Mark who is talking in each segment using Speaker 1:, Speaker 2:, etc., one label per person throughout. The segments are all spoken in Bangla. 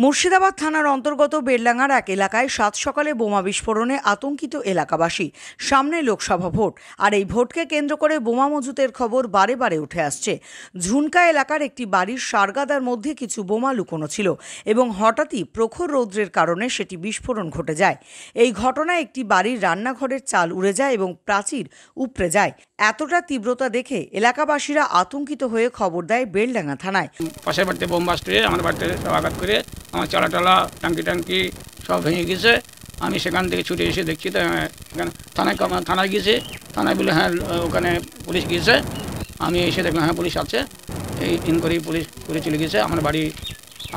Speaker 1: মুর্শিদাবাদ থানার অন্তর্গত বেলডাঙ্গার এক এলাকায় সাত সকালে বোমা বিস্ফোরণে আতঙ্কিত এলাকাবাসী। সামনে লোকসভা ভোট, আর এই ভোটকে কেন্দ্র করে বোমা মজুতের খবর বারে বারে উঠে আসছে। ঝুনকা এলাকার একটি বাড়ির সারগাদার মধ্যে কিছু বোমা লুকোনো ছিল এবং হঠাৎই প্রখর রৌদ্রের কারণে সেটি বিস্ফোরণ ঘটে যায়। এই ঘটনায় একটি বাড়ির রান্নাঘরের চাল উড়ে যায় এবং প্রাচীর উপড়ে যায়। এতটা তীব্রতা দেখে এলাকাবাসীরা আতঙ্কিত হয়ে খবর দেয় বেলডাঙ্গা থানায়।
Speaker 2: পাশের বাড়িতে বোম বাস্ট হয়ে আমার বাড়িতে আঘাত করে আমার চালা টালা টাঙ্কি সব ভেঙে গেছে। আমি সেখান থেকে ছুটে এসে দেখছি তো এখানে থানায় গিয়েছে। থানায় বলে হ্যাঁ ওখানে পুলিশ গিয়েছে। আমি এসে দেখলাম হ্যাঁ পুলিশ আছে। এই ইনকোয়ারি পুলিশ করে চলে গেছে। আমার বাড়ি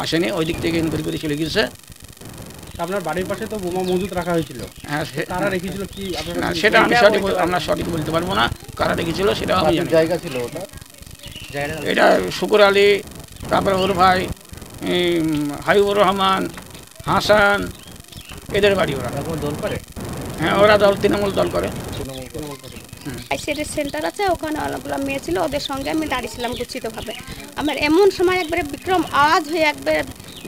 Speaker 2: আসেনি, ওই দিক থেকে ইনকোয়ারি করে চলে গেছে।
Speaker 3: আপনার বাড়ির পাশে তো বোমা মজুত রাখা হয়েছিল,
Speaker 2: হ্যাঁ
Speaker 3: তারা রেখেছিল কি?
Speaker 2: না সেটা আমি সঠিক বলতে পারবো না কারা রেখেছিল সেটা আমি জানি।
Speaker 3: জায়গা ছিল ওটা,
Speaker 2: এটা শুকুর আলী, তারপরে ওর ভাই হাবিবুর রহমান, হাসান, এদের বাড়ি। ওরা
Speaker 3: দল করে?
Speaker 2: হ্যাঁ ওরা তৃণমূল দল করে।
Speaker 4: আইসিডি সেন্টার আছে, ওখানে অনেকগুলো মেয়ে ছিল, ওদের সঙ্গে আমি দাঁড়িয়েছিলাম গুচ্ছিতভাবে। আমার এমন সময় একবারে বিক্রম আওয়াজ হয়ে একবারে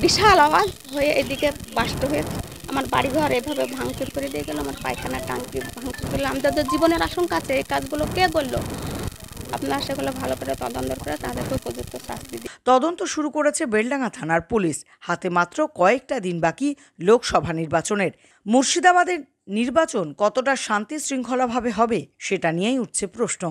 Speaker 4: বিশাল আওয়াজ হয়ে এদিকে বাস্ট হয়ে আমার বাড়িঘর এভাবে ভাঙচুর করে দিয়ে গেল। আমার পায়খানার টাঙ্কি ভাঙচুর করলো। আমাদের তো জীবনের আশঙ্কা আছে, এই কাজগুলো কে করলো? আপনারা সেগুলো ভালো করে তদন্ত করে তাদেরকে উপযুক্ত শাস্তি দিন।
Speaker 1: তদন্ত শুরু করেছে বেলডাঙ্গা থানার পুলিশ। হাতে মাত্র কয়েকটা দিন বাকি লোকসভা নির্বাচনের। মুর্শিদাবাদের নির্বাচন কতটা শান্তি শৃঙ্খলাভাবে হবে সেটা নিয়েই উঠছে প্রশ্ন।